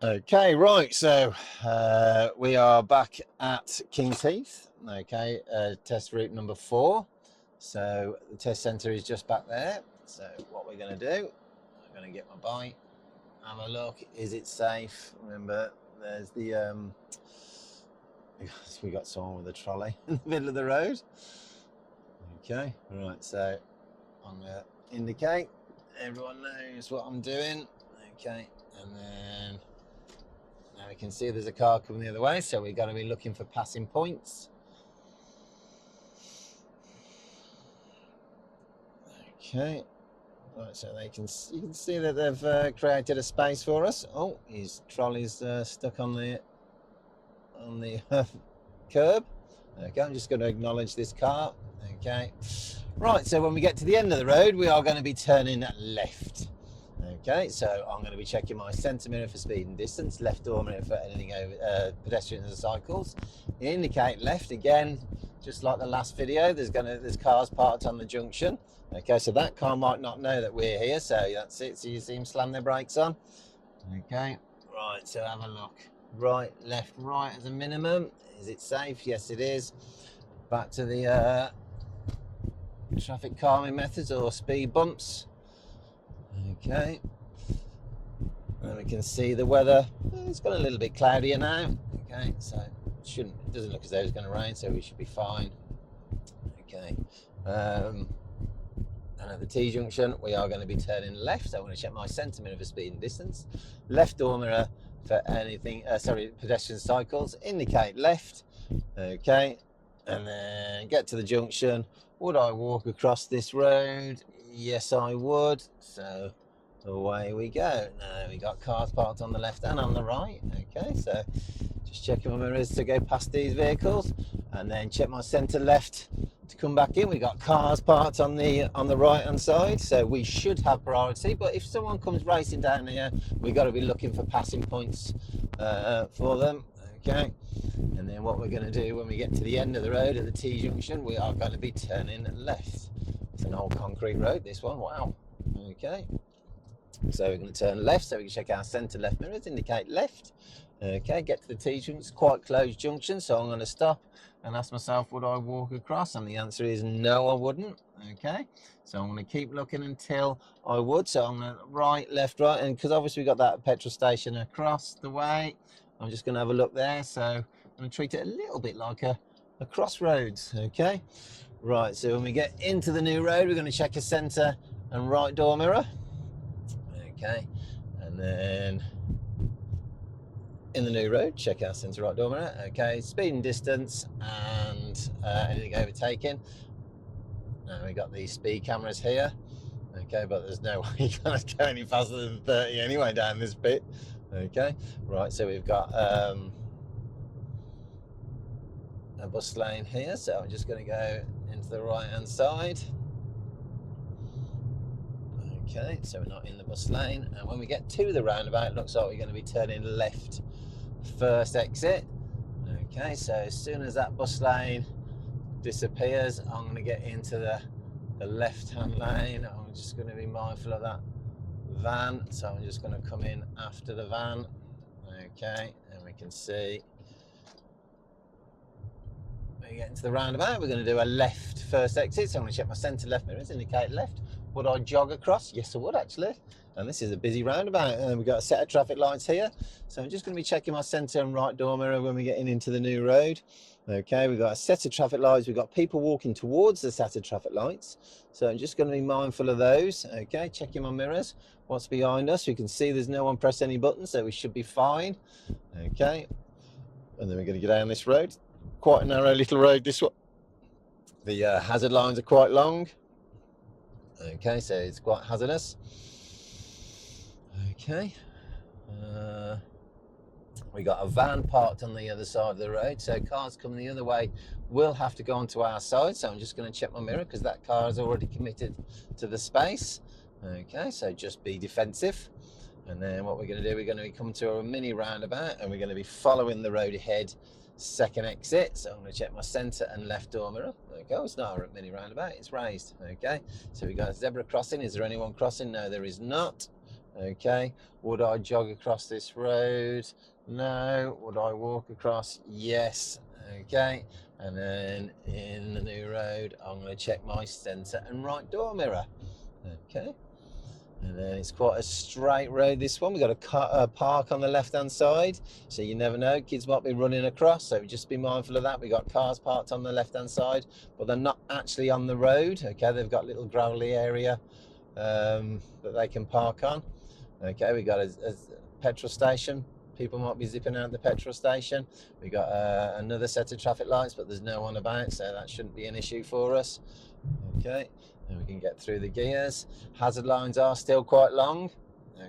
Okay, right, so we are back at Kings Heath, okay, test route number 4. So the test centre is just back there. So what we're going to do, I'm going to get my bike, have a look, is it safe? Remember, there's the, we got someone with a trolley in the middle of the road. Okay, right, so I'm going to indicate, everyone knows what I'm doing, okay, and then now we can see there's a car coming the other way, so we've got to be looking for passing points. Okay, right, so you can see that they've created a space for us. Oh, his trolley's stuck on the curb. Okay, I'm just going to acknowledge this car. Okay, right, so when we get to the end of the road, we are going to be turning left. Okay, so I'm going to be checking my centre mirror for speed and distance, left door mirror for anything over pedestrians and cycles. Indicate left again, just like the last video. There's cars parked on the junction. Okay, so that car might not know that we're here, so that's it. So you see them slam their brakes on. Okay, right, so have a look. Right, left, right as a minimum. Is it safe? Yes, it is. Back to the traffic calming methods or speed bumps. Okay, and we can see the weather. It's got a little bit cloudier now. Okay, so it doesn't look as though it's going to rain, so we should be fine. Okay, and at the T junction we are going to be turning left, so I'm going to check my centre mirror for speed and distance, left door mirror for anything pedestrian cycles, indicate left. Okay, and then get to the junction. Would I walk across this road? Yes, I would. So away we go. Now we got cars parked on the left and on the right. Okay, so just checking my mirrors to go past these vehicles, and then check my centre left to come back in. We got cars parked on the right hand side, so we should have priority. But if someone comes racing down here, we got to be looking for passing points for them. Okay, and then what we're going to do when we get to the end of the road at the T junction, we are going to be turning left. It's an old concrete road, this one. Wow. Okay, so we're going to turn left, so we can check our centre left mirrors, indicate left. Okay, get to the T junction. It's quite closed junction, so I'm going to stop and ask myself, would I walk across? And the answer is no, I wouldn't. Okay, so I'm going to keep looking until I would. So I'm going to right, left, right, and because obviously we've got that petrol station across the way, I'm just going to have a look there. So I'm going to treat it a little bit like a crossroads. Okay, right, so when we get into the new road, we're going to check a centre and right door mirror. Okay, and then in the new road, check our centre right door mirror. Okay, speed and distance and anything overtaken. Now we got these speed cameras here. Okay, but there's no way you can't go any faster than 30 anyway down this bit. Okay, right, so we've got a bus lane here, so I'm just going to go into the right hand side. Okay, so we're not in the bus lane, and when we get to the roundabout, it looks like we're going to be turning left first exit. Okay, so as soon as that bus lane disappears, I'm going to get into the left hand lane. I'm just going to be mindful of that van, so I'm just going to come in after the van. Okay, and we can see when we get into the roundabout, we're going to do a left first exit, so I'm going to check my centre left mirrors, indicate left. Would I jog across? Yes, I would actually. And this is a busy roundabout, and we've got a set of traffic lights here. So I'm just going to be checking my centre and right door mirror when we're getting into the new road. Okay, we've got a set of traffic lights. We've got people walking towards the set of traffic lights. So I'm just going to be mindful of those. Okay, checking my mirrors. What's behind us? We can see there's no one pressed any buttons, so we should be fine. Okay, and then we're going to go down this road. Quite a narrow little road, this one. The hazard lines are quite long. Okay, so it's quite hazardous. Okay, we got a van parked on the other side of the road, so cars coming the other way will have to go onto our side. So I'm just going to check my mirror because that car is already committed to the space. Okay, so just be defensive. And then what we're going to do, we're going to be coming to a mini roundabout, and we're going to be following the road ahead, second exit. So I'm going to check my centre and left door mirror. There we go. It's not a mini roundabout, it's raised. Okay, so we got a zebra crossing. Is there anyone crossing? No, there is not. Okay, would I jog across this road? No. Would I walk across? Yes. Okay, and then in the new road, I'm going to check my centre and right door mirror. Okay, and then it's quite a straight road, this one. We've got a park on the left hand side, so you never know, kids might be running across, so just be mindful of that. We've got cars parked on the left hand side, but they're not actually on the road. Okay, they've got a little gravelly area that they can park on. Okay, we got a petrol station. People might be zipping out the petrol station. We got another set of traffic lights, but there's no one about, so that shouldn't be an issue for us. Okay, and we can get through the gears. Hazard lines are still quite long.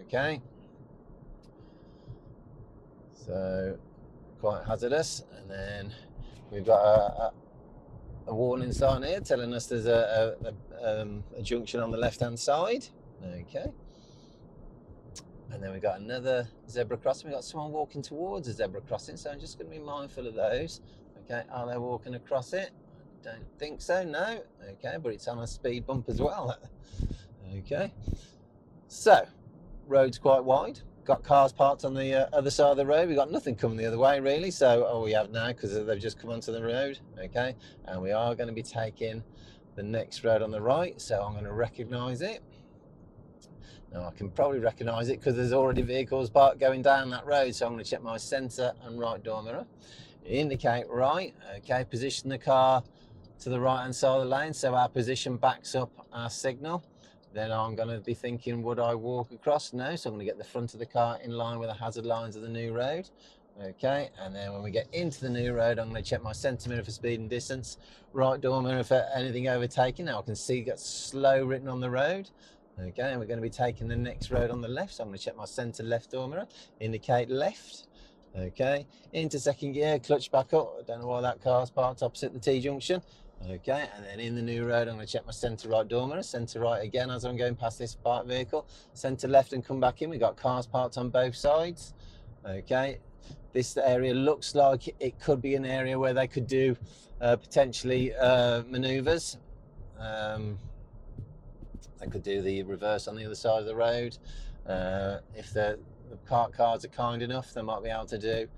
Okay, so quite hazardous. And then we've got a warning sign here telling us there's a junction on the left hand side. Okay, and then we've got another zebra crossing. We've got someone walking towards a zebra crossing, so I'm just going to be mindful of those. Okay, are they walking across it? Don't think so, no. Okay, but it's on a speed bump as well. Okay, so road's quite wide. Got cars parked on the other side of the road. We've got nothing coming the other way really, so we have now, because they've just come onto the road. Okay, and we are going to be taking the next road on the right, so I'm going to recognise it. Now I can probably recognise it because there's already vehicles parked going down that road, so I'm going to check my centre and right door mirror. Indicate right. Okay, position the car to the right hand side of the lane, so our position backs up our signal. Then I'm going to be thinking, would I walk across? No, so I'm going to get the front of the car in line with the hazard lines of the new road. Okay, and then when we get into the new road, I'm going to check my centre mirror for speed and distance, right door mirror for anything overtaking. Now I can see got slow written on the road. Okay, and we're going to be taking the next road on the left, so I'm going to check my centre left door mirror, indicate left. Okay, into second gear, clutch back up. I don't know why that car's parked opposite the T-junction. Okay, and then in the new road, I'm going to check my centre right door mirror, centre right again as I'm going past this parked vehicle, centre left and come back in. We've got cars parked on both sides. Okay, this area looks like it could be an area where they could do potentially manoeuvres. They could do the reverse on the other side of the road. If the parked cars are kind enough, they might be able to do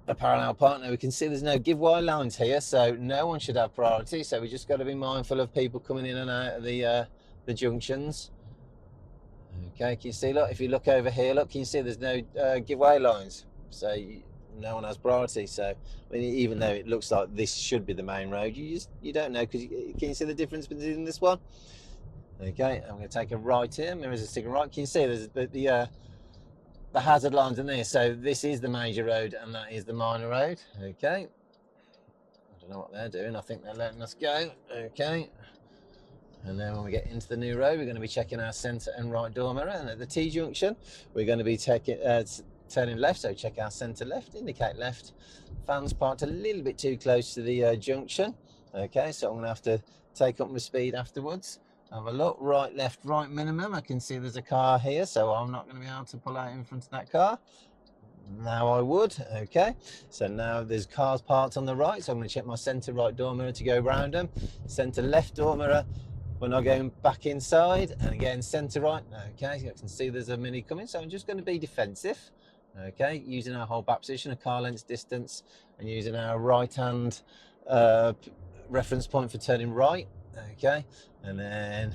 a parallel park. Now we can see there's no give way lines here, so no one should have priority. So we just got to be mindful of people coming in and out of the junctions. Okay, can you see? Look, if you look over here, look, can you see there's no give way lines? So no one has priority. So I mean, even though it looks like this should be the main road, you don't know, because can you see the difference between this one? Okay, I'm going to take a right here. Mirrors are sticking right. Can you see there's the hazard lines in there? So this is the major road and that is the minor road. Okay, I don't know what they're doing. I think they're letting us go. Okay, and then when we get into the new road, we're going to be checking our centre and right door mirror. And at the T junction, we're going to be taking turning left, so check our centre left, indicate left. Fans parked a little bit too close to the junction. Okay, so I'm going to have to take up my speed afterwards. Have a look, right, left, right minimum. I can see there's a car here, so I'm not going to be able to pull out in front of that car. Now I would. Okay, so now there's cars parked on the right, so I'm going to check my centre right door mirror to go round them. Centre left door mirror when I'm going back inside, and again centre right. Okay, so I can see there's a Mini coming, so I'm just going to be defensive. Okay, using our hold back position, a car length distance, and using our right hand reference point for turning right. Okay, and then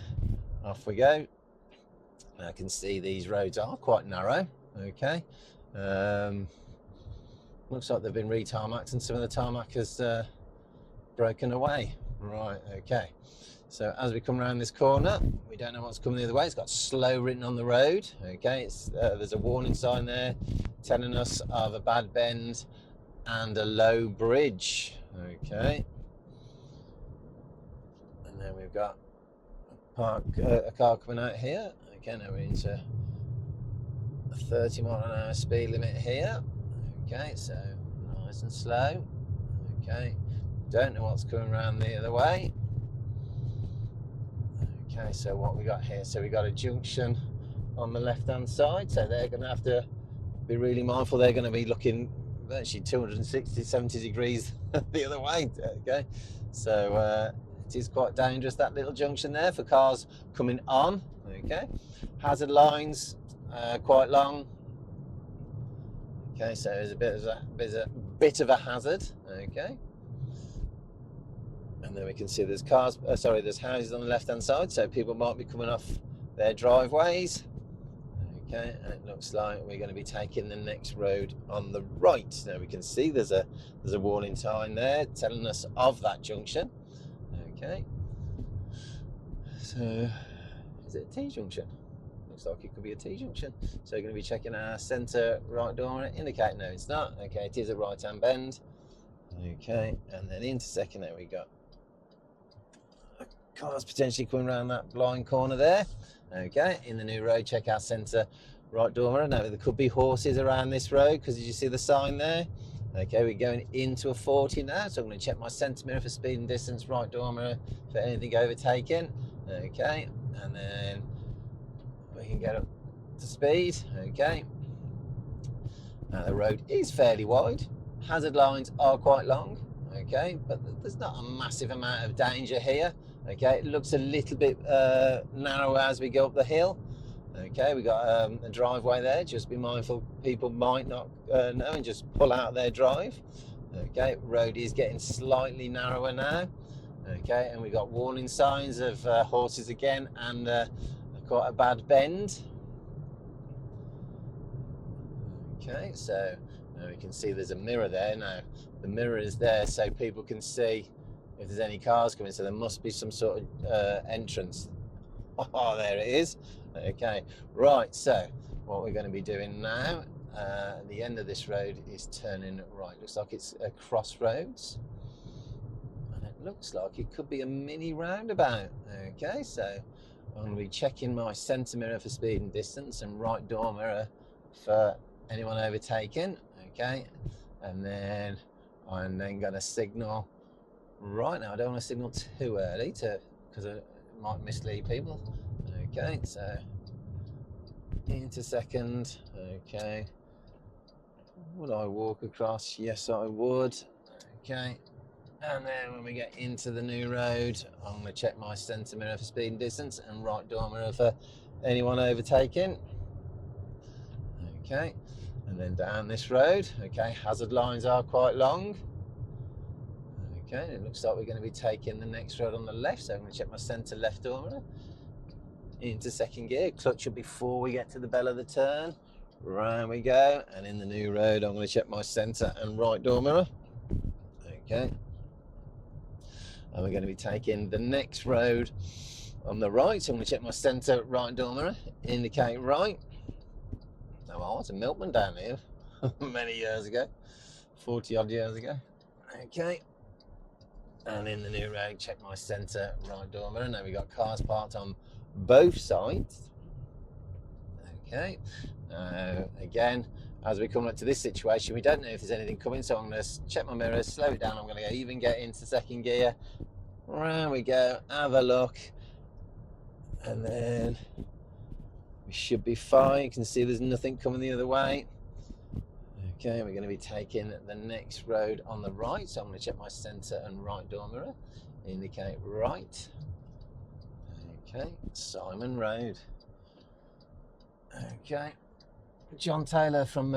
off we go. I can see these roads are quite narrow. Okay, looks like they've been re-tarmacked and some of the tarmac has broken away. Right, okay, so as we come around this corner, we don't know what's coming the other way. It's got slow written on the road. Okay, there's a warning sign there telling us of a bad bend and a low bridge. Okay, and then we've got a car coming out here. Okay, now we're into a 30-mile-an-hour speed limit here. Okay, so nice and slow. Okay, don't know what's coming around the other way. Okay, so what we got here? So we got a junction on the left-hand side, so they're going to have to be really mindful. They're going to be looking actually 260, 70 degrees the other way. Okay, so it is quite dangerous, that little junction there, for cars coming on. Okay, hazard lines quite long. Okay, so there's a bit of a hazard. Okay, and then we can see there's cars. There's houses on the left-hand side, so people might be coming off their driveways. Okay, and it looks like we're going to be taking the next road on the right. Now we can see there's a warning sign there telling us of that junction. Okay, so is it a T-junction? Looks like it could be a T-junction. So we're going to be checking our centre right door indicator. No, it's not. Okay, it is a right-hand bend. Okay, and then intersecting there we got cars potentially coming around that blind corner there. Okay, in the new road, check our centre right door mirror. Now there could be horses around this road because did you see the sign there? Okay, we're going into a 40 now, so I'm going to check my centre mirror for speed and distance, right door mirror for anything overtaken. Okay, and then we can get up to speed. Okay, now the road is fairly wide, hazard lines are quite long. Okay, but there's not a massive amount of danger here. Okay, it looks a little bit narrow as we go up the hill. Okay, we got a driveway there. Just be mindful, people might not know and just pull out their drive. Okay, road is getting slightly narrower now. Okay, and we got warning signs of horses again and quite a bad bend. Okay, so now we can see there's a mirror there. Now the mirror is there so people can see if there's any cars coming, so there must be some sort of entrance. Oh, there it is. Okay, right, so what we're going to be doing now at the end of this road is turning right. Looks like it's a crossroads, and it looks like it could be a mini roundabout. Okay, so I'm going to be checking my centre mirror for speed and distance and right door mirror for anyone overtaking. Okay, and then I'm then going to signal right now. I don't want to signal too early because it might mislead people. Okay, so into second. Okay, would I walk across? Yes, I would. Okay, and then when we get into the new road, I'm going to check my centre mirror for speed and distance and right door mirror for anyone overtaking. Okay, and then down this road. Okay, hazard lines are quite long. Okay, it looks like we're going to be taking the next road on the left, so I'm going to check my centre left door mirror. Into second gear, clutch will be before we get to the bell of the turn. Round we go, and in the new road I'm going to check my centre and right door mirror. Okay, and we're going to be taking the next road on the right, so I'm going to check my centre right door mirror, indicate right. Now I was a milkman down here many years ago, 40 odd years ago. Okay, and in the new road check my centre right door mirror. Now we got cars parked on both sides. Okay, again, as we come up to this situation, we don't know if there's anything coming, so I'm going to check my mirrors, slow it down. I'm going to even get into second gear. Round we go, have a look, and then we should be fine. You can see there's nothing coming the other way. Okay, we're going to be taking the next road on the right, so I'm going to check my centre and right door mirror, indicate right. Okay, Simon Road. Okay, John Taylor from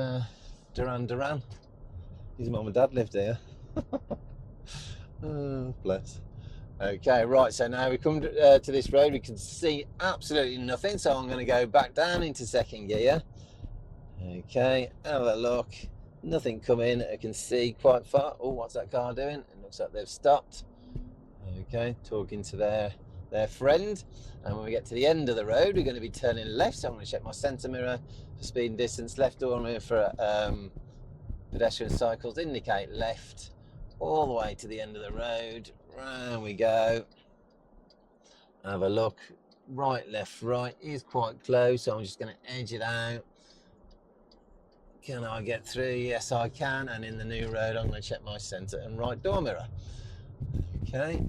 Duran. His mum and dad lived here. Oh, bless. Okay, right, so now we come to this road, we can see absolutely nothing, so I'm going to go back down into second gear. Okay, have a look. Nothing coming, I can see quite far. Oh, what's that car doing? It looks like they've stopped. Okay, talking to their friend. And when we get to the end of the road, we're going to be turning left, so I'm going to check my centre mirror for speed and distance, left door mirror for pedestrian cycles, indicate left, all the way to the end of the road. Round we go. Have a look. Right, left, right is quite close, so I'm just going to edge it out. Can I get through? Yes, I can. And in the new road, I'm going to check my centre and right door mirror. Okay.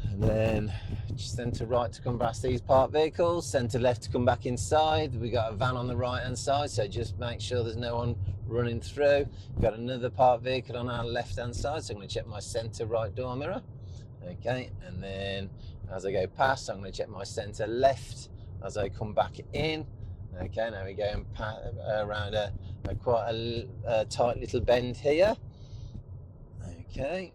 And then centre right to come past these parked vehicles, centre left to come back inside. We got a van on the right hand side, so just make sure there's no one running through. We've got another parked vehicle on our left hand side, so I'm going to check my centre right door mirror. Okay, and then as I go past. I'm going to check my centre left as I come back in. Okay, now we're going around quite a tight little bend here. Okay,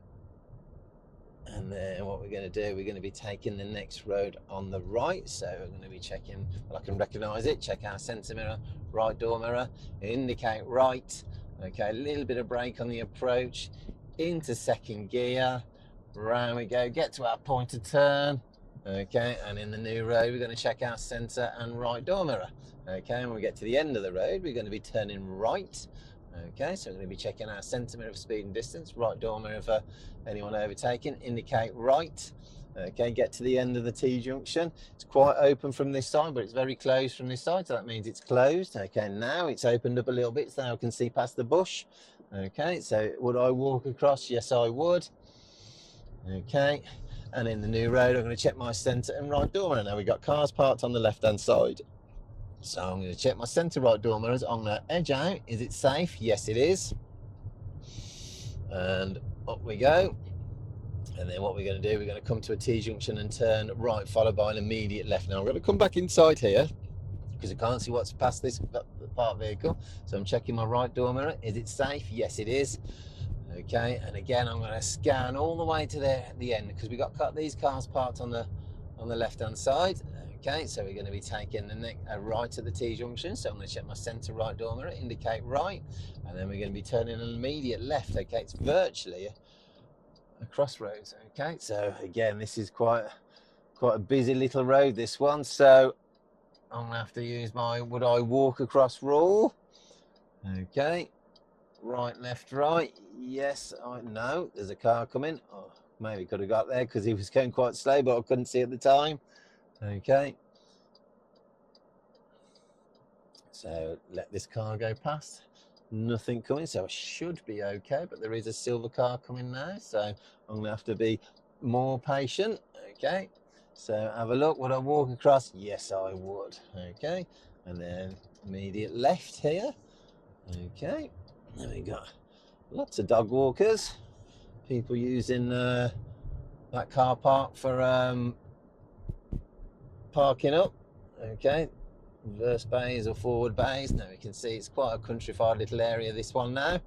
and then what we're going to do, we're going to be taking the next road on the right. So we're going to be checking, well, I can recognise it, check our centre mirror, right door mirror, indicate right. Okay, a little bit of brake on the approach, into second gear, round we go, get to our point of turn. Okay, and in the new road, we're going to check our centre and right door mirror. Okay, and when we get to the end of the road, we're going to be turning right. Okay, so we're going to be checking our centre mirror for speed and distance, right door mirror for anyone overtaking, indicate right. Okay, get to the end of the T-junction. It's quite open from this side, but it's very closed from this side, so that means it's closed. Okay, now it's opened up a little bit, so now I can see past the bush. Okay, so would I walk across? Yes, I would. Okay, and in the new road, I'm going to check my centre and right door mirror. Now we've got cars parked on the left-hand side. So I'm going to check my centre right door mirrors. I'm going to edge out. Is it safe? Yes, it is. And up we go. And then what we're going to do, we're going to come to a T-junction and turn right, followed by an immediate left. Now I'm going to come back inside here because I can't see what's past this parked vehicle. So I'm checking my right door mirror. Is it safe? Yes, it is. Okay, and again, I'm going to scan all the way to the end because we've got these cars parked on the left-hand side. Okay, so we're going to be taking the right at the T-junction. So I'm going to check my centre right door mirror, indicate right, and then we're going to be turning an immediate left. Okay, it's virtually a crossroads. Okay, so again, this is quite a busy little road, this one. So I'm going to have to use my would I walk across rule. Okay, right, left, right. Yes, no, there's a car coming. Oh, maybe could have got there because he was going quite slow, but I couldn't see at the time. Okay, so let this car go past. Nothing coming, so I should be okay, but there is a silver car coming now, so I'm going to have to be more patient. Okay, so have a look. Would I walk across? Yes, I would. Okay, and then immediate left here. Okay, there we go. Lots of dog walkers, people using that car park for parking up. Okay, reverse bays or forward bays. Now we can see it's quite a countrified little area, this one now.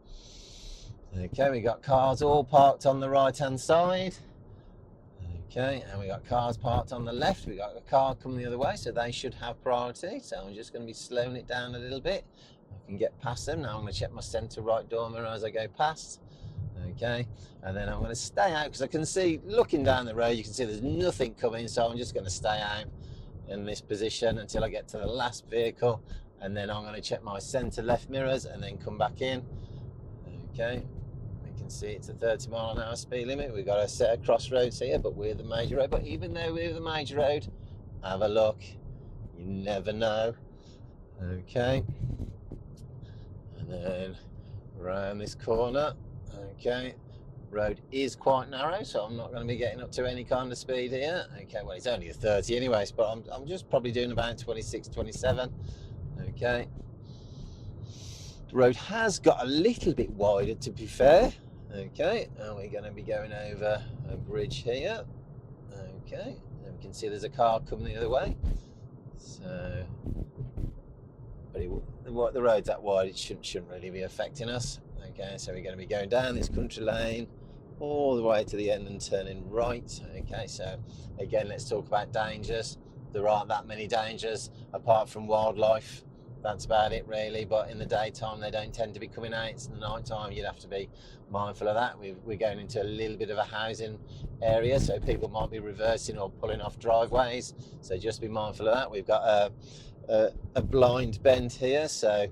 Okay, we got cars all parked on the right hand side. Okay, and we got cars parked on the left. We got a car coming the other way, so they should have priority. So I'm just going to be slowing it down a little bit. I can get past them. Now I'm going to check my centre right door mirror as I go past. Okay, and then I'm going to stay out because I can see, looking down the road, you can see there's nothing coming, so I'm just going to stay out in this position until I get to the last vehicle, and then I'm going to check my centre left mirrors and then come back in. Okay, we can see it's a 30-mile-an-hour speed limit. We've got a set of crossroads here, but we're the major road. But even though we're the major road, have a look, you never know. Okay, and then around this corner. Okay, road is quite narrow, so I'm not going to be getting up to any kind of speed here. Okay, well, it's only a 30 anyways, but I'm just probably doing about 26, 27. Okay, the road has got a little bit wider, to be fair. Okay, and we're going to be going over a bridge here. Okay, and we can see there's a car coming the other way. So, but the road's that wide, it shouldn't really be affecting us. Okay, so we're going to be going down this country lane all the way to the end and turning right. Okay, so again, let's talk about dangers. There aren't that many dangers apart from wildlife. That's about it really, but in the daytime they don't tend to be coming out. It's the night time, you'd have to be mindful of that. We're going into a little bit of a housing area, so people might be reversing or pulling off driveways, so just be mindful of that. We've got a blind bend here, so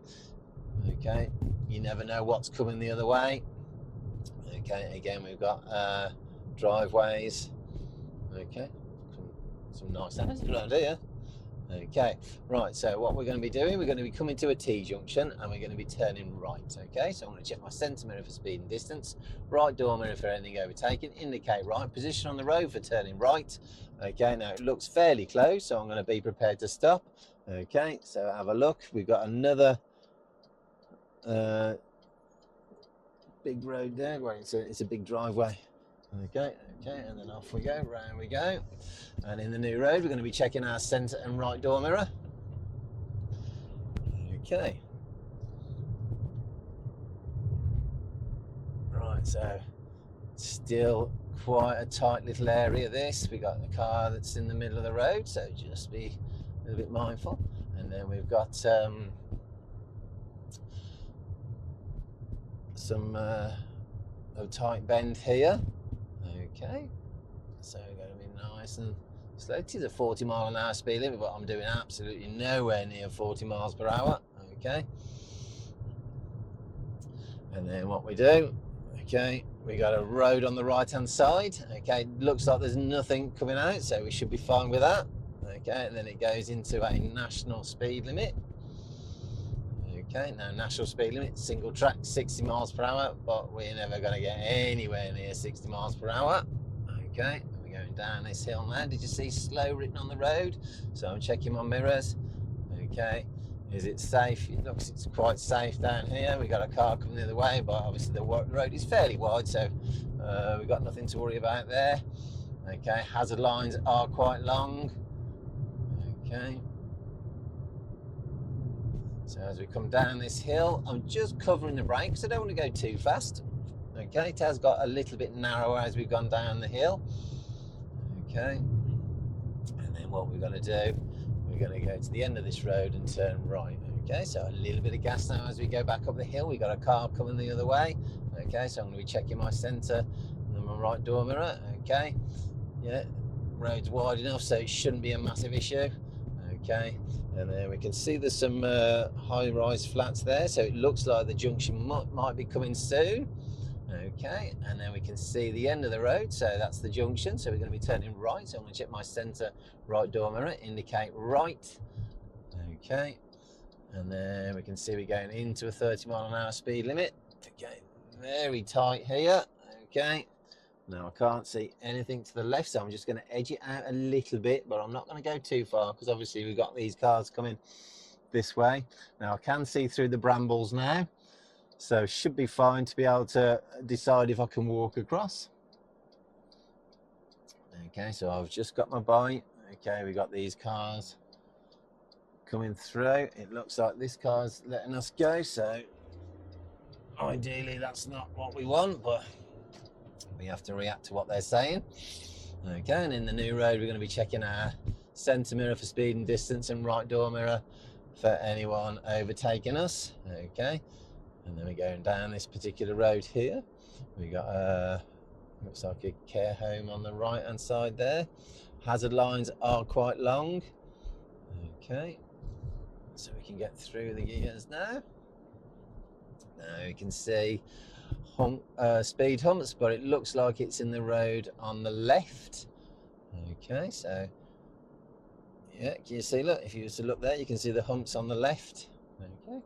okay, you never know what's coming the other way. Okay, again, we've got driveways. Okay, some nice houses around here. Okay, right, so what we're going to be doing, we're going to be coming to a T-junction and we're going to be turning right. Okay, so I'm going to check my centre mirror for speed and distance, right door mirror for anything overtaken, indicate right, position on the road for turning right. Okay, now it looks fairly close, so I'm going to be prepared to stop. Okay, so have a look. We've got another big road there where it's a big driveway. Okay, and then off we go, round we go. And in the new road, we're going to be checking our centre and right door mirror. Okay. Right, so still quite a tight little area this. We got the car that's in the middle of the road, so just be a little bit mindful. And then we've got some tight bend here. Okay, so we're going to be nice and slow. It is a 40-mile-an-hour speed limit, but I'm doing absolutely nowhere near 40 miles per hour. Okay, and then what we do, okay, we got a road on the right hand side. Okay, looks like there's nothing coming out, so we should be fine with that. Okay, and then it goes into a national speed limit. Okay, now national speed limit, single track, 60 miles per hour, but we're never going to get anywhere near 60 miles per hour. Okay, we're going down this hill now. Did you see slow written on the road? So I'm checking my mirrors. Okay, is it safe? It looks it's quite safe down here. We got a car coming the other way, but obviously the road is fairly wide, so we've got nothing to worry about there. Okay, hazard lines are quite long. Okay, so as we come down this hill, I'm just covering the brake because I don't want to go too fast. Okay, it has got a little bit narrower as we've gone down the hill. Okay, and then what we're going to do, we're going to go to the end of this road and turn right. Okay, so a little bit of gas now as we go back up the hill. We've got a car coming the other way. Okay, so I'm going to be checking my centre and my right door mirror. Okay, yeah, road's wide enough, so it shouldn't be a massive issue. Okay, and then we can see there's some high-rise flats there, so it looks like the junction might be coming soon. Okay, and then we can see the end of the road, so that's the junction, so we're going to be turning right. So I'm going to check my centre right door mirror, indicate right. Okay, and then we can see we're going into a 30-mile-an-hour speed limit. Okay, very tight here. Okay, now I can't see anything to the left, so I'm just going to edge it out a little bit, but I'm not going to go too far because obviously we've got these cars coming this way. Now I can see through the brambles now, so should be fine to be able to decide if I can walk across. Okay, so I've just got my bite. Okay, we got these cars coming through. It looks like this car's letting us go, so ideally that's not what we want, but we have to react to what they're saying. Okay, and in the new road we're going to be checking our centre mirror for speed and distance and right door mirror for anyone overtaking us. Okay, and then we're going down this particular road here. We got looks like a care home on the right hand side there. Hazard lines are quite long. Okay, so we can get through the gears now. Now you can see speed humps, but it looks like it's in the road on the left. Okay, so yeah, can you see, look, if you were to look there, you can see the humps on the left. Okay,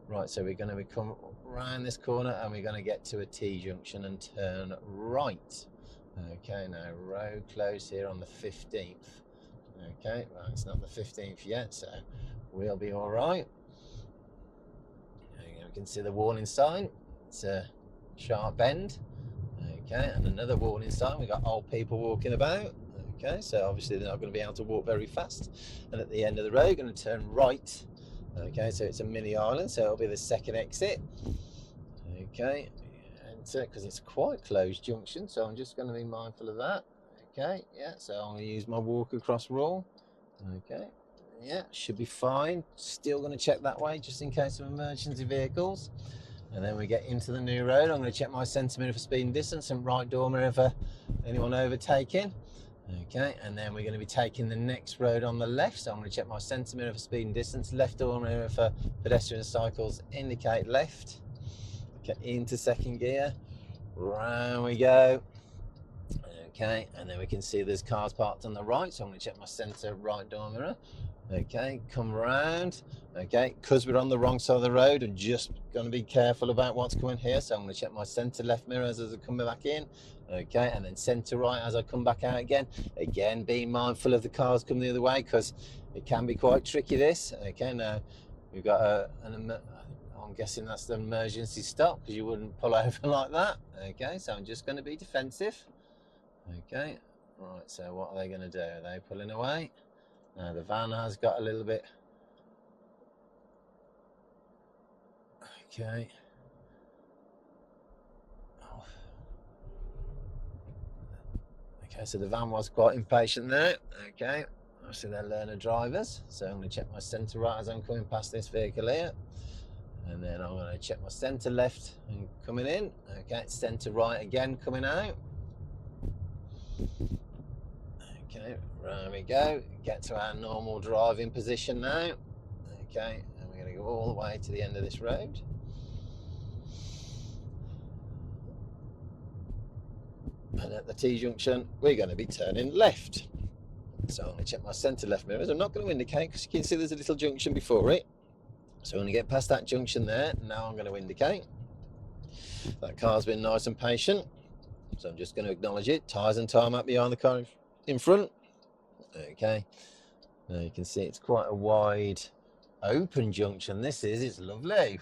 right, so we're going to come around this corner and we're going to get to a T-junction and turn right. Okay, now road closed here on the 15th. Okay, well, it's not the 15th yet, so we'll be all right. Okay, we can see the warning sign. It's a sharp bend. Okay, and another warning sign. We've got old people walking about. Okay, so obviously they're not going to be able to walk very fast. And at the end of the road, going to turn right. Okay, so it's a mini island, so it'll be the second exit. Okay, enter, because it's quite closed junction, so I'm just going to be mindful of that. Okay, yeah, so I'm going to use my walk across rule. Okay, yeah, should be fine. Still going to check that way just in case of emergency vehicles. And then we get into the new road. I'm going to check my centre mirror for speed and distance and right door mirror for anyone overtaking. Okay, and then we're going to be taking the next road on the left. So I'm going to check my centre mirror for speed and distance, left door mirror for pedestrian cycles, indicate left. Okay, into second gear. Round we go. Okay, and then we can see there's cars parked on the right, so I'm going to check my centre right door mirror. Okay, come around. Okay, because we're on the wrong side of the road, I'm just going to be careful about what's coming here, so I'm going to check my centre left mirror as I come back in. Okay, and then centre right as I come back out again. Again, being mindful of the cars coming the other way, because it can be quite tricky this. Okay, now we've got I'm guessing that's the emergency stop, because you wouldn't pull over like that. Okay, so I'm just going to be defensive. Okay, right, so what are they going to do? Are they pulling away? Now the van has got a little bit. Okay. Oh. Okay, so the van was quite impatient there. Okay, obviously they're learner drivers, so I'm going to check my centre right as I'm coming past this vehicle here. And then I'm going to check my centre left and coming in. Okay, centre right again coming out. Okay, round we go. Get to our normal driving position now. Okay, and we're going to go all the way to the end of this road. And at the T-junction, we're going to be turning left. So I'm going to check my centre left mirrors. I'm not going to indicate because you can see there's a little junction before it. So when you get past that junction there, now I'm going to indicate. That car's been nice and patient, so I'm just going to acknowledge it. Tyres and tarmac behind the car in front. Okay, now you can see it's quite a wide open junction. This is, it's lovely.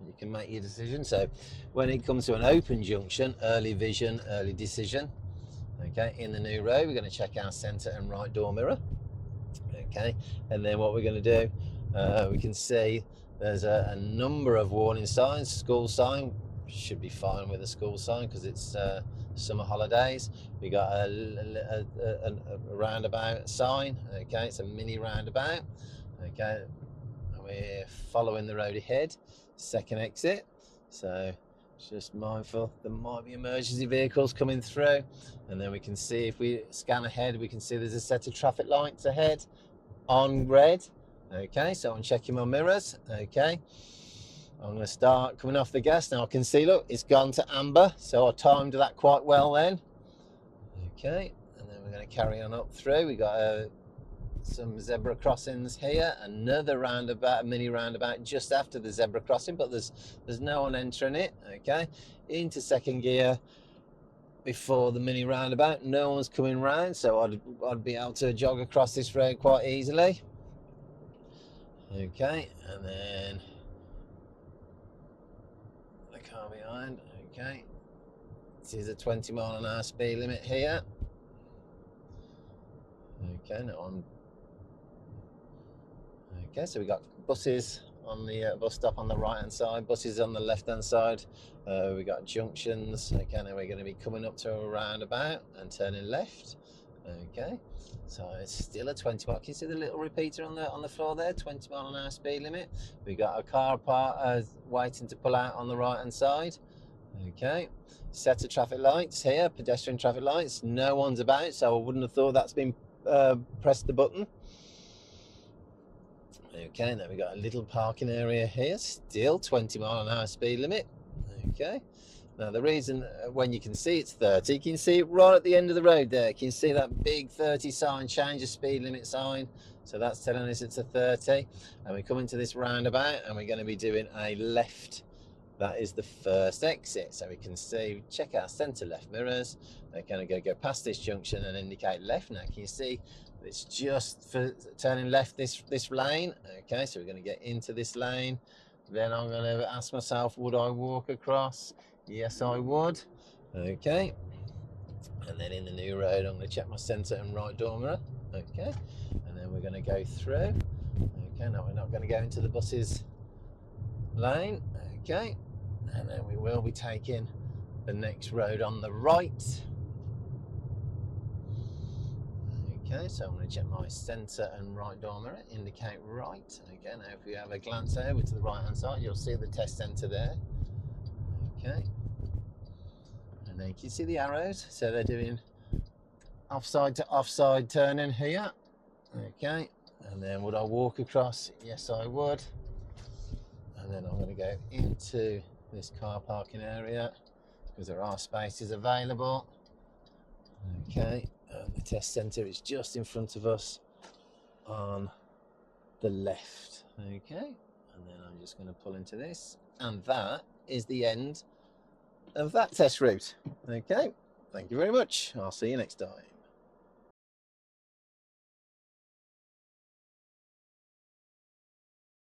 You can make your decision. So when it comes to an open junction, early vision, early decision. Okay, in the new road, we're going to check our centre and right door mirror. Okay, and then what we're going to do, we can see there's a number of warning signs. School sign should be fine with a school sign because it's summer holidays. We got a roundabout sign. Okay, it's a mini roundabout. Okay, we're following the road ahead, second exit. So just mindful there might be emergency vehicles coming through. And then we can see, if we scan ahead, we can see there's a set of traffic lights ahead on red. Okay, so I'm checking my mirrors. Okay, I'm going to start coming off the gas now. I can see, look, it's gone to amber, so I timed that quite well then. Okay, and then we're going to carry on up through. We got some zebra crossings here, another roundabout, a mini roundabout just after the zebra crossing, but there's no one entering it. Okay, into second gear before the mini roundabout, no one's coming round, so I'd be able to jog across this road quite easily. Okay, and then the car behind. Okay, this is a 20-mile-an-hour speed limit here. Okay, now on. Okay, so we got buses on the bus stop on the right hand side, buses on the left hand side. We got junctions. Okay, now we're going to be coming up to a roundabout and turning left. Okay, so it's still a 20 mile. Can you see the little repeater on the floor there? 20-mile-an-hour speed limit. We got a car waiting to pull out on the right hand side. Okay, set of traffic lights here, pedestrian traffic lights. No one's about, so I wouldn't have thought that's been pressed the button. Okay, now we got a little parking area here, still 20-mile-an-hour speed limit. Okay, now the reason when you can see it's 30, you can see it right at the end of the road there. Can you see that big 30 sign, change of speed limit sign? So that's telling us it's a 30. And we come into this roundabout and we're going to be doing a left. That is the first exit. So we can see, check our centre left mirrors. They're going to go past this junction and indicate left. Now can you see it's just for turning left this lane? Okay, so we're going to get into this lane. Then I'm going to ask myself, would I walk across? Yes, I would. Okay, and then in the new road, I'm going to check my centre and right door mirror. Okay, and then we're going to go through. Okay, now we're not going to go into the buses lane. Okay, and then we will be taking the next road on the right. Okay, so I'm going to check my centre and right door mirror, indicate right. Okay, now if we have a glance over to the right hand side, you'll see the test centre there. Okay, and then you can see the arrows, so they're doing offside to offside turning here. Okay, and then would I walk across? Yes, I would. And then I'm going to go into this car parking area because there are spaces available. Okay, and the test centre is just in front of us on the left. Okay, and then I'm just going to pull into this, and that is the end of that test route. Okay, thank you very much. I'll see you next time.